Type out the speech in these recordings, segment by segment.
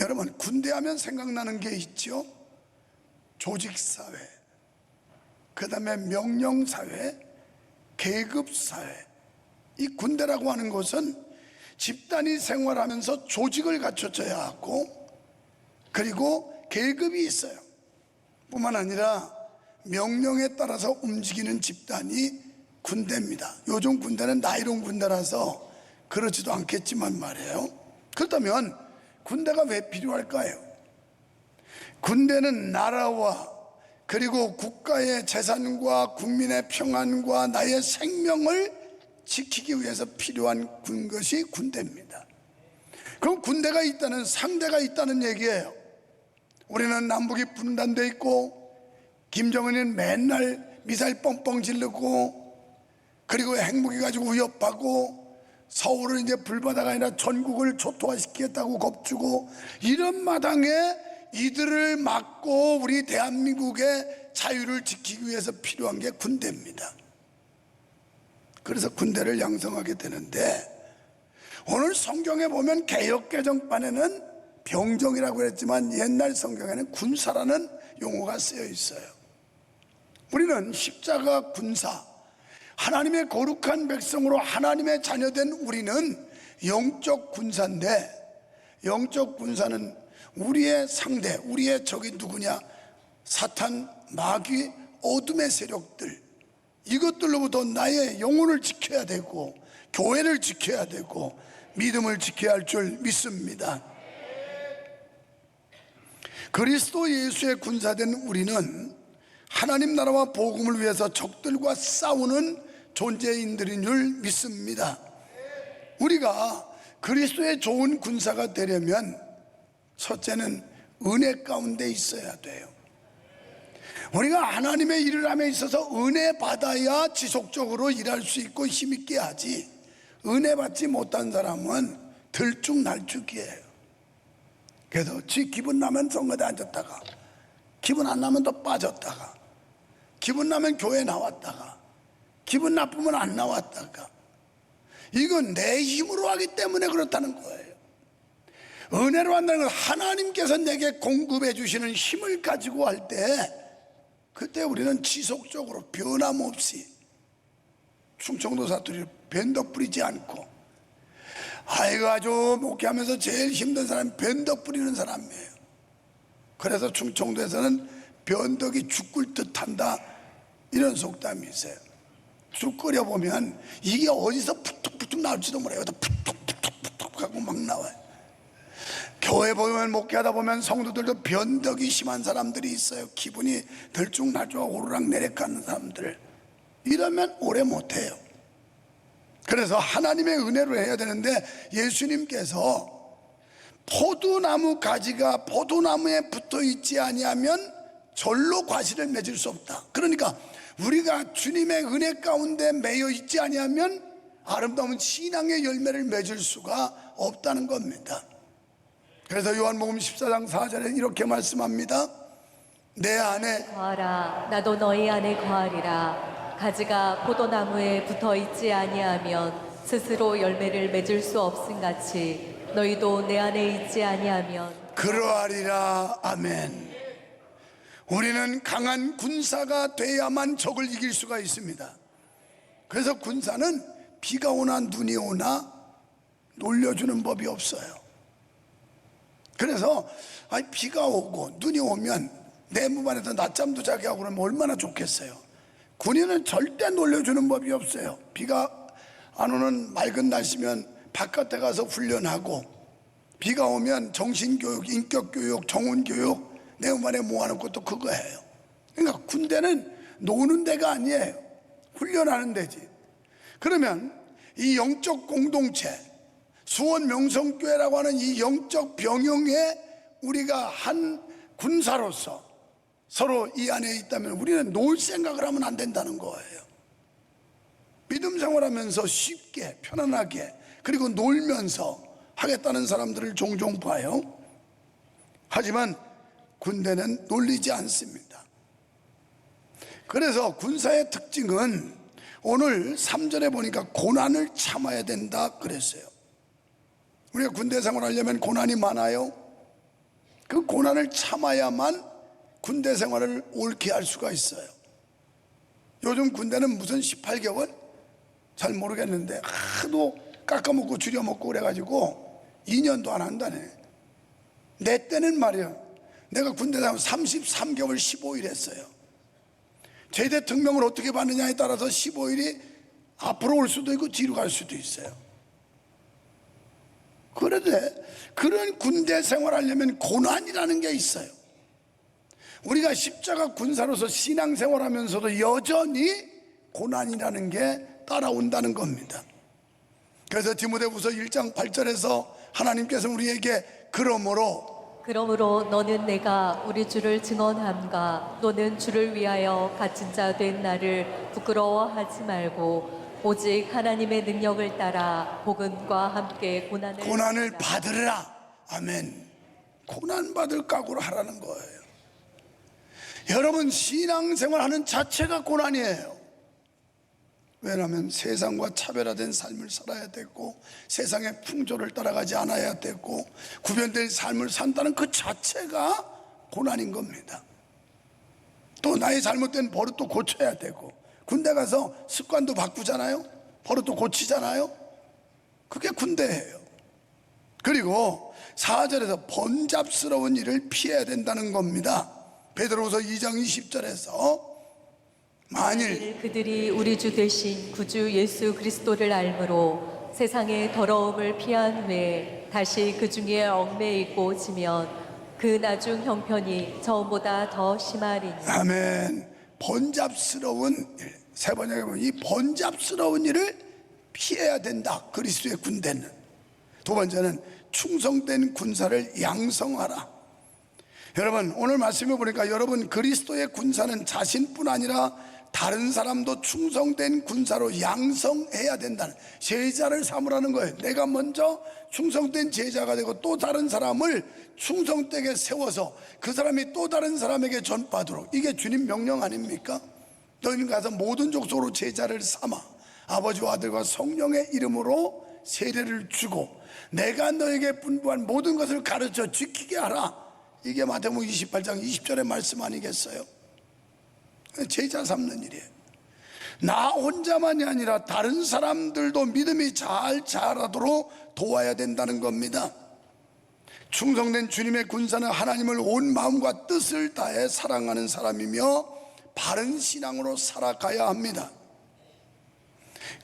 여러분, 군대 하면 생각나는 게 있죠. 조직사회, 그 다음에 명령사회, 계급사회. 이 군대라고 하는 것은 집단이 생활하면서 조직을 갖춰져야 하고, 그리고 계급이 있어요. 뿐만 아니라 명령에 따라서 움직이는 집단이 군대입니다. 요즘 군대는 나이론 군대라서 그렇지도 않겠지만 말이에요. 그렇다면 군대가 왜 필요할까요? 군대는 나라와 그리고 국가의 재산과 국민의 평안과 나의 생명을 지키기 위해서 필요한 것이 군대입니다. 그럼 군대가 있다는, 상대가 있다는 얘기예요. 우리는 남북이 분단돼 있고, 김정은은 맨날 미사일 뻥뻥 지르고, 그리고 핵무기 가지고 위협하고, 서울을 이제 불바다가 아니라 전국을 초토화시키겠다고 겁주고, 이런 마당에 이들을 막고 우리 대한민국의 자유를 지키기 위해서 필요한 게 군대입니다. 그래서 군대를 양성하게 되는데, 오늘 성경에 보면 개역개정판에는 병정이라고 했지만 옛날 성경에는 군사라는 용어가 쓰여 있어요. 우리는 십자가 군사, 하나님의 거룩한 백성으로 하나님의 자녀된 우리는 영적 군사인데, 영적 군사는 우리의 상대, 우리의 적이 누구냐? 사탄, 마귀, 어둠의 세력들, 이것들로부터 나의 영혼을 지켜야 되고, 교회를 지켜야 되고, 믿음을 지켜야 할 줄 믿습니다. 그리스도 예수의 군사된 우리는 하나님 나라와 복음을 위해서 적들과 싸우는 존재인들인 줄 믿습니다. 우리가 그리스도의 좋은 군사가 되려면 첫째는 은혜 가운데 있어야 돼요. 우리가 하나님의 일을 함에 있어서 은혜 받아야 지속적으로 일할 수 있고 힘있게 하지, 은혜 받지 못한 사람은 들쭉날쭉이에요. 그래서 지 기분 나면 성가대 앉았다가, 기분 안 나면 또 빠졌다가, 기분 나면 교회 나왔다가, 기분 나쁘면 안 나왔다가, 이건 내 힘으로 하기 때문에 그렇다는 거예요. 은혜로 한다는 건 하나님께서 내게 공급해 주시는 힘을 가지고 할 때, 그때 우리는 지속적으로 변함없이 충청도 사투리를 변덕 부리지 않고, 아이고 아주 목회하면서 제일 힘든 사람이 변덕 부리는 사람이에요. 그래서 충청도에서는 변덕이 죽을 듯한다, 이런 속담이 있어요. 쑥 끓여보면 이게 어디서 푹툭푹툭 나올지도 몰라요. 푹툭푹툭 하고 막 나와요. 교회 보면, 목회하다 보면 성도들도 변덕이 심한 사람들이 있어요. 기분이 들쭉날쭉 오르락 내리락 하는 사람들. 이러면 오래 못해요. 그래서 하나님의 은혜로 해야 되는데, 예수님께서 포도나무 가지가 포도나무에 붙어 있지 아니하면 절로 과실을 맺을 수 없다. 그러니까 우리가 주님의 은혜 가운데 매여 있지 아니하면 아름다운 신앙의 열매를 맺을 수가 없다는 겁니다. 그래서 요한복음 14장 4절에 이렇게 말씀합니다. 내 안에 거하라, 나도 너희 안에 거하리라. 가지가 포도나무에 붙어 있지 아니하면 스스로 열매를 맺을 수 없음같이 너희도 내 안에 있지 아니하면 그러하리라. 아멘. 우리는 강한 군사가 돼야만 적을 이길 수가 있습니다. 그래서 군사는 비가 오나 눈이 오나 놀려주는 법이 없어요. 그래서 비가 오고 눈이 오면 내 몸 안에서 낮잠도 자게 하고 그러면 얼마나 좋겠어요. 군인은 절대 놀려주는 법이 없어요. 비가 안 오는 맑은 날씨면 바깥에 가서 훈련하고, 비가 오면 정신교육, 인격교육, 정운교육, 내 몸 안에 모아놓은 것도 그거예요. 그러니까 군대는 노는 데가 아니에요. 훈련하는 데지. 그러면 이 영적 공동체, 수원 명성교회라고 하는 이 영적 병영에 우리가 한 군사로서 서로 이 안에 있다면 우리는 놀 생각을 하면 안 된다는 거예요. 믿음 생활하면서 쉽게 편안하게, 그리고 놀면서 하겠다는 사람들을 종종 봐요. 하지만 군대는 놀리지 않습니다. 그래서 군사의 특징은 오늘 3절에 보니까 고난을 참아야 된다 그랬어요. 우리가 군대 생활하려면 고난이 많아요. 그 고난을 참아야만 군대 생활을 옳게 할 수가 있어요. 요즘 군대는 무슨 18개월? 잘 모르겠는데 하도 깎아먹고 줄여먹고 그래가지고 2년도 안 한다네. 내 때는 말이야, 내가 군대 다니면 33개월 15일 했어요. 제대 특명을 어떻게 받느냐에 따라서 15일이 앞으로 올 수도 있고 뒤로 갈 수도 있어요. 그런데 그런 군대 생활하려면 고난이라는 게 있어요. 우리가 십자가 군사로서 신앙생활하면서도 여전히 고난이라는 게 따라온다는 겁니다. 그래서 디모데후서 1장 8절에서 하나님께서 우리에게 그러므로 너는 내가 우리 주를 증언함과 너는 주를 위하여 갇힌 자 된 나를 부끄러워하지 말고 오직 하나님의 능력을 따라 복음과 함께 고난을 받으라. 아멘. 고난 받을 각오를 하라는 거예요. 여러분, 신앙생활하는 자체가 고난이에요. 왜냐하면 세상과 차별화된 삶을 살아야 됐고, 세상의 풍조를 따라가지 않아야 됐고, 구별된 삶을 산다는 그 자체가 고난인 겁니다. 또 나의 잘못된 버릇도 고쳐야 되고, 군대 가서 습관도 바꾸잖아요. 버릇도 고치잖아요. 그게 군대예요. 그리고 4절에서 번잡스러운 일을 피해야 된다는 겁니다. 베드로후서 2장 20절에서 만일 그들이 우리 주 되신 구주 예수 그리스도를 알므로 세상의 더러움을 피한 후에 다시 그 중에 얽매이고 지면 그 나중 형편이 처음보다 더 심하리니. 아멘. 번잡스러운 일, 세 번역에 보면 이 번잡스러운 일을 피해야 된다. 그리스도의 군대는. 두 번째는 충성된 군사를 양성하라. 여러분, 오늘 말씀을 보니까 여러분, 그리스도의 군사는 자신뿐 아니라 다른 사람도 충성된 군사로 양성해야 된다는, 제자를 삼으라는 거예요. 내가 먼저 충성된 제자가 되고 또 다른 사람을 충성되게 세워서 그 사람이 또 다른 사람에게 전파하도록. 이게 주님 명령 아닙니까? 너희는 가서 모든 족속으로 제자를 삼아 아버지와 아들과 성령의 이름으로 세례를 주고 내가 너에게 분부한 모든 것을 가르쳐 지키게 하라. 이게 마태복음 28장 20절의 말씀 아니겠어요? 제자 삼는 일이에요. 나 혼자만이 아니라 다른 사람들도 믿음이 잘 자라도록 도와야 된다는 겁니다. 충성된 주님의 군사는 하나님을 온 마음과 뜻을 다해 사랑하는 사람이며 바른 신앙으로 살아가야 합니다.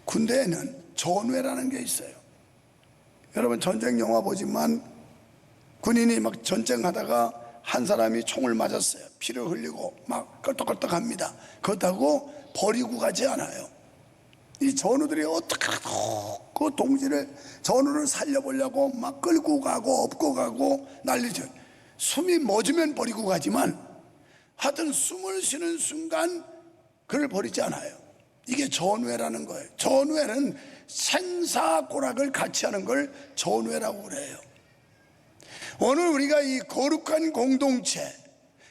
군대에는 전회라는 게 있어요. 여러분, 전쟁 영화 보지만 군인이 막 전쟁하다가 한 사람이 총을 맞았어요. 피를 흘리고 막 껄떡껄떡합니다. 그렇다고 버리고 가지 않아요. 이 전우들이 어떻게 하도 그 동지를, 전우를 살려보려고 막 끌고 가고 업고 가고 난리죠. 숨이 멎으면 버리고 가지만 하여튼 숨을 쉬는 순간 그를 버리지 않아요. 이게 전우회라는 거예요. 전우회는 생사고락을 같이 하는 걸 전우회라고 그래요. 오늘 우리가 이 거룩한 공동체,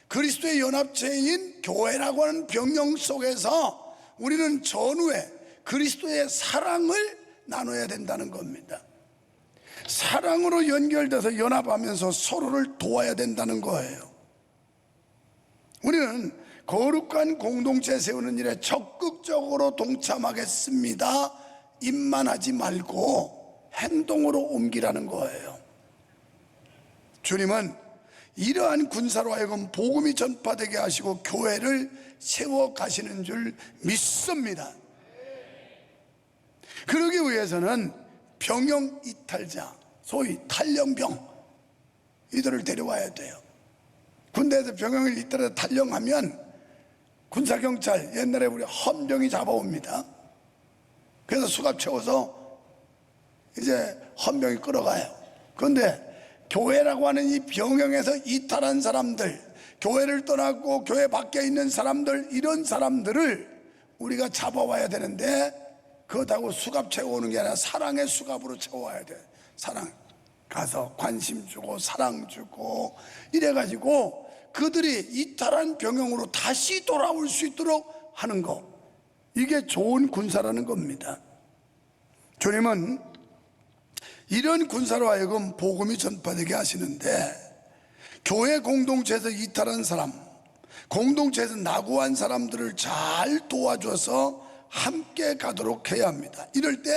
그리스도의 연합체인 교회라고 하는 병영 속에서 우리는 전후에 그리스도의 사랑을 나눠야 된다는 겁니다. 사랑으로 연결돼서 연합하면서 서로를 도와야 된다는 거예요. 우리는 거룩한 공동체 세우는 일에 적극적으로 동참하겠습니다. 입만 하지 말고 행동으로 옮기라는 거예요. 주님은 이러한 군사로 하여금 복음이 전파되게 하시고 교회를 세워 가시는 줄 믿습니다. 그러기 위해서는 병영 이탈자, 소위 탈영병, 이들을 데려와야 돼요. 군대에서 병영을 이탈해서 탈영하면 군사경찰, 옛날에 우리 헌병이 잡아옵니다. 그래서 수갑 채워서 이제 헌병이 끌어가요. 그런데 교회라고 하는 이 병영에서 이탈한 사람들, 교회를 떠나고 교회 밖에 있는 사람들, 이런 사람들을 우리가 잡아와야 되는데 그것하고 수갑 채워오는 게 아니라 사랑의 수갑으로 채워와야 돼. 사랑, 가서 관심 주고 사랑 주고 이래가지고 그들이 이탈한 병영으로 다시 돌아올 수 있도록 하는 거, 이게 좋은 군사라는 겁니다. 주님은 이런 군사로 하여금 복음이 전파되게 하시는데 교회 공동체에서 이탈한 사람, 공동체에서 낙오한 사람들을 잘 도와줘서 함께 가도록 해야 합니다. 이럴 때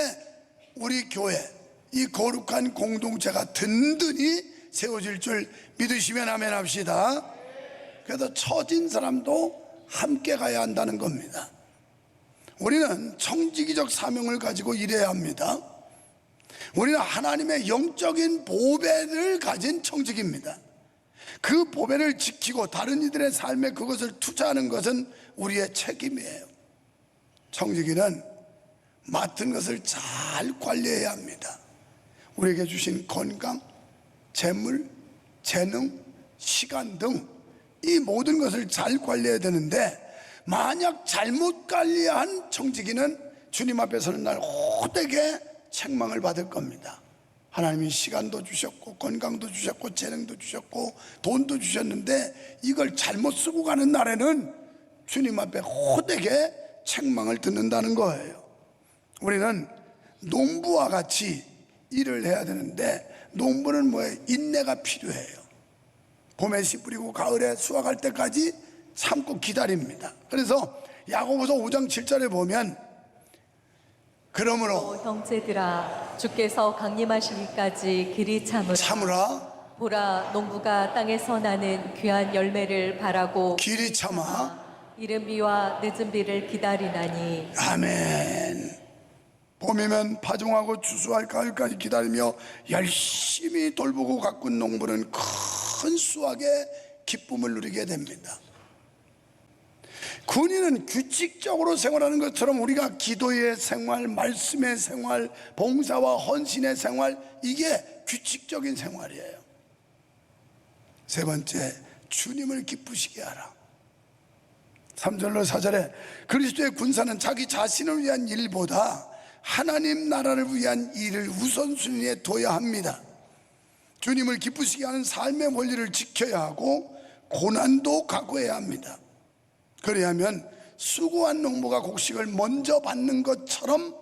우리 교회, 이 거룩한 공동체가 든든히 세워질 줄 믿으시면 아멘 합시다. 그래서 처진 사람도 함께 가야 한다는 겁니다. 우리는 청지기적 사명을 가지고 일해야 합니다. 우리는 하나님의 영적인 보배를 가진 청지기입니다. 그 보배를 지키고 다른 이들의 삶에 그것을 투자하는 것은 우리의 책임이에요. 청지기는 맡은 것을 잘 관리해야 합니다. 우리에게 주신 건강, 재물, 재능, 시간 등 이 모든 것을 잘 관리해야 되는데, 만약 잘못 관리한 청지기는 주님 앞에 서는 날 호되게 책망을 받을 겁니다. 하나님이 시간도 주셨고 건강도 주셨고 재능도 주셨고 돈도 주셨는데 이걸 잘못 쓰고 가는 날에는 주님 앞에 호되게 책망을 듣는다는 거예요. 우리는 농부와 같이 일을 해야 되는데, 농부는 뭐예요? 인내가 필요해요. 봄에 씨 뿌리고 가을에 수확할 때까지 참고 기다립니다. 그래서 야고보서 5장 7절에 보면, 그러므로 형제들아, 주께서 강림하시기까지 길이 참으라. 보라, 농부가 땅에서 나는 귀한 열매를 바라고 길이 참아. 이른 비와 늦은 비를 기다리나니. 아멘. 봄이면 파종하고 추수할 가을까지 기다리며 열심히 돌보고 가꾼 농부는 큰 수확의 기쁨을 누리게 됩니다. 군인은 규칙적으로 생활하는 것처럼 우리가 기도의 생활, 말씀의 생활, 봉사와 헌신의 생활, 이게 규칙적인 생활이에요. 세 번째, 주님을 기쁘시게 하라. 3절로 4절에 그리스도의 군사는 자기 자신을 위한 일보다 하나님 나라를 위한 일을 우선순위에 둬야 합니다. 주님을 기쁘시게 하는 삶의 원리를 지켜야 하고 고난도 각오해야 합니다. 그래야 하면 수고한 농부가 곡식을 먼저 받는 것처럼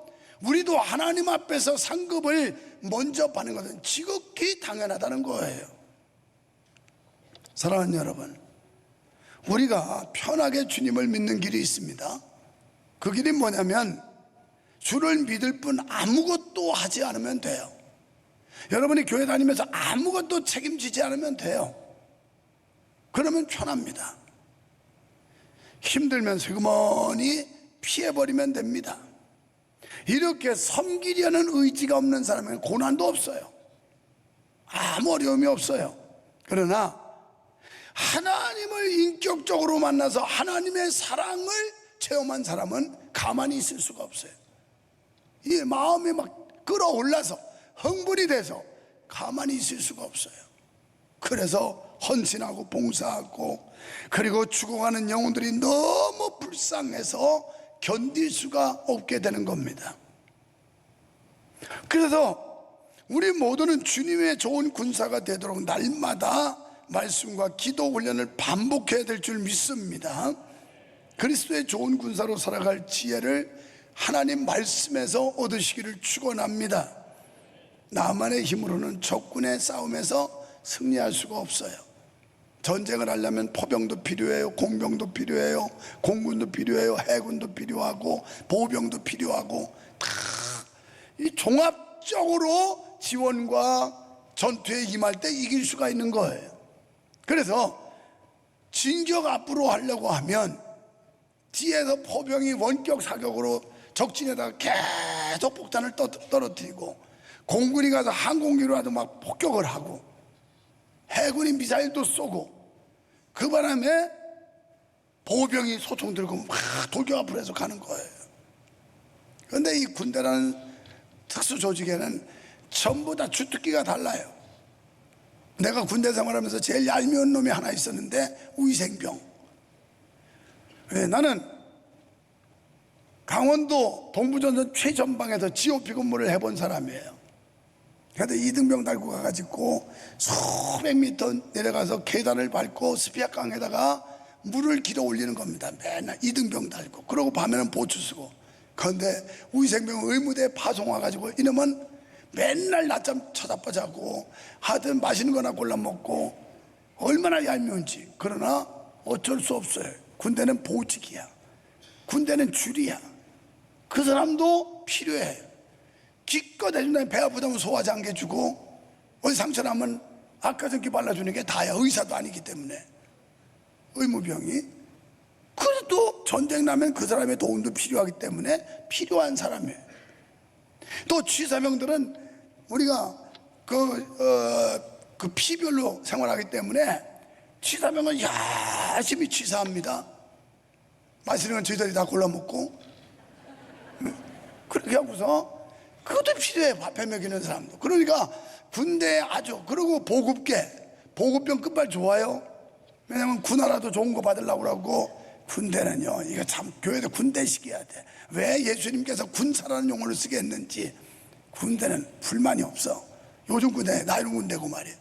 우리도 하나님 앞에서 상급을 먼저 받는 것은 지극히 당연하다는 거예요. 사랑하는 여러분, 우리가 편하게 주님을 믿는 길이 있습니다. 그 길이 뭐냐면 주를 믿을 뿐 아무것도 하지 않으면 돼요. 여러분이 교회 다니면서 아무것도 책임지지 않으면 돼요. 그러면 편합니다. 힘들면 슬그머니 피해버리면 됩니다. 이렇게 섬기려는 의지가 없는 사람은 고난도 없어요. 아무 어려움이 없어요. 그러나 하나님을 인격적으로 만나서 하나님의 사랑을 체험한 사람은 가만히 있을 수가 없어요. 이 마음이 막 끌어올라서 흥분이 돼서 가만히 있을 수가 없어요. 그래서 헌신하고 봉사하고, 그리고 죽어가는 영혼들이 너무 불쌍해서 견딜 수가 없게 되는 겁니다. 그래서 우리 모두는 주님의 좋은 군사가 되도록 날마다 말씀과 기도 훈련을 반복해야 될 줄 믿습니다. 그리스도의 좋은 군사로 살아갈 지혜를 하나님 말씀에서 얻으시기를 축원합니다. 나만의 힘으로는 적군의 싸움에서 승리할 수가 없어요. 전쟁을 하려면 포병도 필요해요, 공병도 필요해요, 공군도 필요해요, 해군도 필요하고 보병도 필요하고, 다 이 종합적으로 지원과 전투에 임할 때 이길 수가 있는 거예요. 그래서 진격 앞으로 하려고 하면 뒤에서 포병이 원격 사격으로 적진에다가 계속 폭탄을 떨어뜨리고, 공군이 가서 항공기로라도 막 폭격을 하고, 해군이 미사일도 쏘고, 그 바람에 보병이 소총 들고 막 돌격 앞으로 해서 가는 거예요. 그런데 이 군대라는 특수조직에는 전부 다 주특기가 달라요. 내가 군대 생활하면서 제일 얄미운 놈이 하나 있었는데, 위생병. 나는 강원도 동부전선 최전방에서 GOP 근무를 해본 사람이에요. 그래서 이등병 달고 가가지고 수백 미터 내려가서 계단을 밟고 스피아강에다가 물을 길어 올리는 겁니다. 맨날 이등병 달고, 그러고 밤에는 보추 쓰고. 그런데 위생병 의무대에 파송 와가지고 이놈은 맨날 낮잠 쳐다보자고, 하여튼 맛있는 거나 골라 먹고 얼마나 얄미운지. 그러나 어쩔 수 없어요. 군대는 보직이야. 군대는 줄이야. 그 사람도 필요해. 기껏 해준다면 배 아프다면 소화장계 주고 어디 상처 나면 아까전기 발라주는 게 다야. 의사도 아니기 때문에. 의무병이. 그래도 전쟁 나면 그 사람의 도움도 필요하기 때문에 필요한 사람이에요. 또 취사병들은 우리가 그 피별로 생활하기 때문에 취사병은 열심히 취사합니다. 맛있는 건 저희들이 다 골라 먹고 그렇게 하고서 그것도 필요해. 밥해 먹이는 사람도. 그러니까 군대에 아주. 그리고 보급병 끝발 좋아요. 왜냐면 군화라도 좋은 거 받으려고 그러고. 군대는요, 이거 참 교회도 군대식이어야 돼. 왜 예수님께서 군사라는 용어를 쓰게 했는지. 군대는 불만이 없어. 요즘 군대 나이로 군대고 말이야.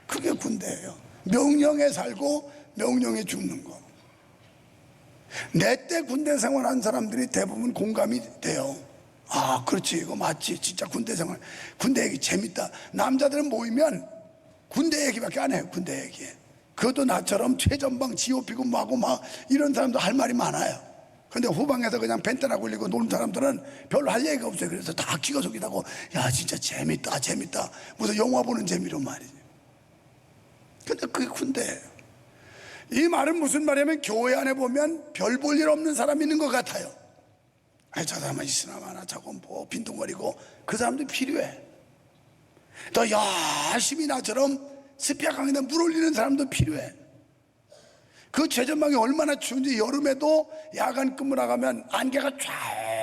그게 군대예요. 명령에 살고 명령에 죽는 거. 내 때 군대 생활한 사람들이 대부분 공감이 돼요. 아, 그렇지, 이거 맞지. 진짜 군대 생활, 군대 얘기 재밌다. 남자들은 모이면 군대 얘기밖에 안 해요. 군대 얘기. 그것도 나처럼 최전방 지오피고 뭐하고 막 이런 사람도 할 말이 많아요. 근데 후방에서 그냥 벤테나 굴리고 노는 사람들은 별로 할 얘기가 없어요. 그래서 다 기가 속이다고. 야, 진짜 재밌다, 재밌다. 무슨 영화 보는 재미로 말이지. 근데 그게 군대예요. 이 말은 무슨 말이냐면 교회 안에 보면 별 볼 일 없는 사람이 있는 것 같아요. 아니, 저 사람은 있으나 마나 저건 뭐 빈둥거리고. 그 사람도 필요해. 또 열심히 나처럼 스피아 강에다 물 올리는 사람도 필요해. 그 최전방이 얼마나 추운지 여름에도 야간 근무 나가면 안개가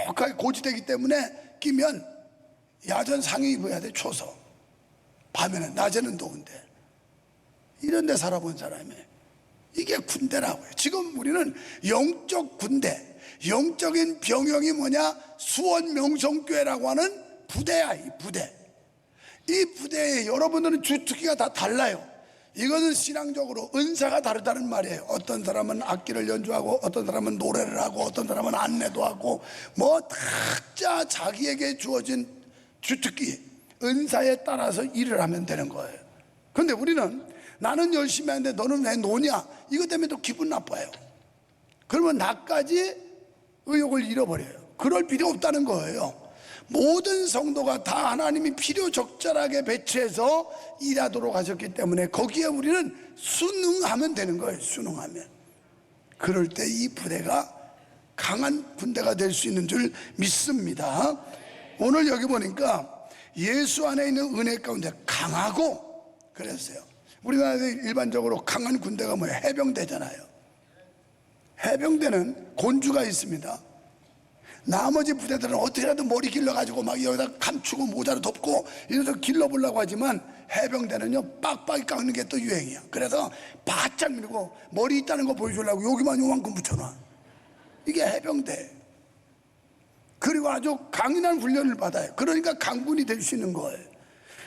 쫙하게 고지되기 때문에 끼면 야전 상의 입어야 돼. 추워서. 밤에는, 낮에는 더운데. 이런 데 살아본 사람이에요. 이게 군대라고요. 지금 우리는 영적 군대, 영적인 병영이 뭐냐? 수원명성교회라고 하는 부대야. 이 부대. 이 부대에 여러분들은 주특기가 다 달라요. 이것은 신앙적으로 은사가 다르다는 말이에요. 어떤 사람은 악기를 연주하고, 어떤 사람은 노래를 하고, 어떤 사람은 안내도 하고, 뭐 각자 자기에게 주어진 주특기, 은사에 따라서 일을 하면 되는 거예요. 그런데 우리는 나는 열심히 하는데 너는 왜 노냐? 이것 때문에 또 기분 나빠요. 그러면 나까지 의욕을 잃어버려요. 그럴 필요 없다는 거예요. 모든 성도가 다 하나님이 필요 적절하게 배치해서 일하도록 하셨기 때문에 거기에 우리는 순응하면 되는 거예요. 순응하면. 그럴 때 이 부대가 강한 군대가 될 수 있는 줄 믿습니다. 오늘 여기 보니까 예수 안에 있는 은혜 가운데 강하고 그랬어요. 우리나라에 일반적으로 강한 군대가 뭐예요? 해병대잖아요. 해병대는 곤주가 있습니다. 나머지 부대들은 어떻게라도 머리 길러가지고 막 여기다 감추고 모자로 덮고 이래서 길러보려고 하지만 해병대는요 빡빡이 깎는 게 또 유행이야. 그래서 바짝 밀고 머리 있다는 거 보여주려고 여기만 요만큼 붙여놔. 이게 해병대. 그리고 아주 강인한 훈련을 받아요. 그러니까 강군이 될 수 있는 거예요.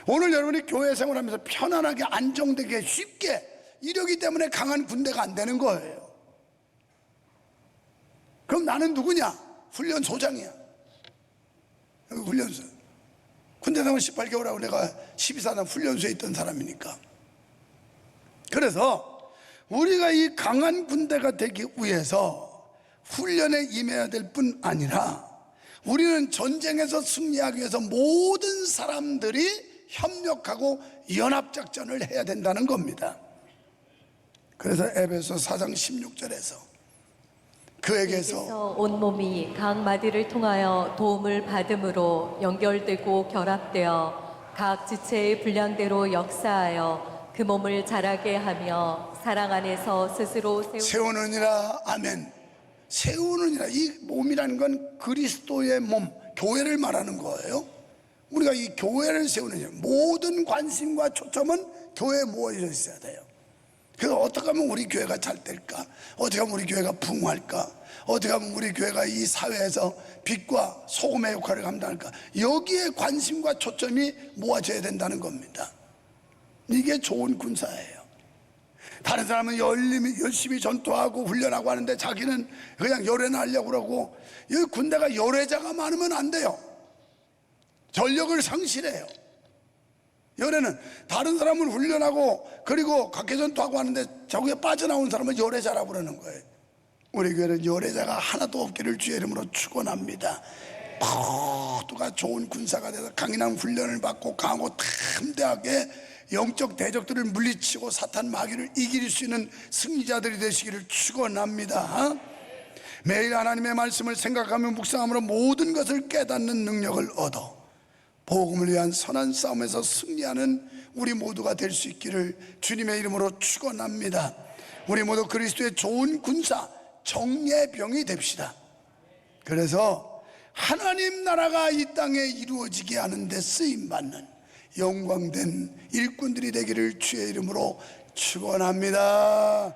오늘 여러분이 교회 생활하면서 편안하게 안정되게 쉽게 이러기 때문에 강한 군대가 안 되는 거예요. 그럼 나는 누구냐? 훈련소장이야. 여기 훈련소. 군대 생활 18개월하고 내가 12사단 훈련소에 있던 사람이니까. 그래서 우리가 이 강한 군대가 되기 위해서 훈련에 임해야 될 뿐 아니라 우리는 전쟁에서 승리하기 위해서 모든 사람들이 협력하고 연합작전을 해야 된다는 겁니다. 그래서 에베소 4장 16절에서 그에게서 온몸이 각 마디를 통하여 도움을 받음으로 연결되고 결합되어 각 지체의 분량대로 역사하여 그 몸을 자라게 하며 사랑 안에서 스스로 세우느니라. 아멘. 세우느니라. 이 몸이라는 건 그리스도의 몸, 교회를 말하는 거예요. 우리가 이 교회를 세우느냐. 모든 관심과 초점은 교회에 모여져 있어야 돼요. 그래서 어떻게 하면 우리 교회가 잘 될까? 어떻게 하면 우리 교회가 풍부할까? 어떻게 하면 우리 교회가 이 사회에서 빛과 소금의 역할을 감당할까? 여기에 관심과 초점이 모아져야 된다는 겁니다. 이게 좋은 군사예요. 다른 사람은 열심히 전투하고 훈련하고 하는데 자기는 그냥 열애나 하려고 그러고, 여기 군대가 열애자가 많으면 안 돼요. 전력을 상실해요. 열애는 다른 사람을 훈련하고 그리고 각개전투하고 하는데 저기에 빠져나온 사람을 열애자라고 그러는 거예요. 우리 교회는 열애자가 하나도 없기를 주의 이름으로 축원합니다. 모두가 좋은 군사가 돼서 강인한 훈련을 받고 강하고 탐대하게 영적 대적들을 물리치고 사탄 마귀를 이길 수 있는 승리자들이 되시기를 축원합니다. 매일 하나님의 말씀을 생각하며 묵상함으로 모든 것을 깨닫는 능력을 얻어 복음을 위한 선한 싸움에서 승리하는 우리 모두가 될 수 있기를 주님의 이름으로 축원합니다. 우리 모두 그리스도의 좋은 군사 정예병이 됩시다. 그래서 하나님 나라가 이 땅에 이루어지게 하는 데 쓰임받는 영광된 일꾼들이 되기를 주의 이름으로 축원합니다.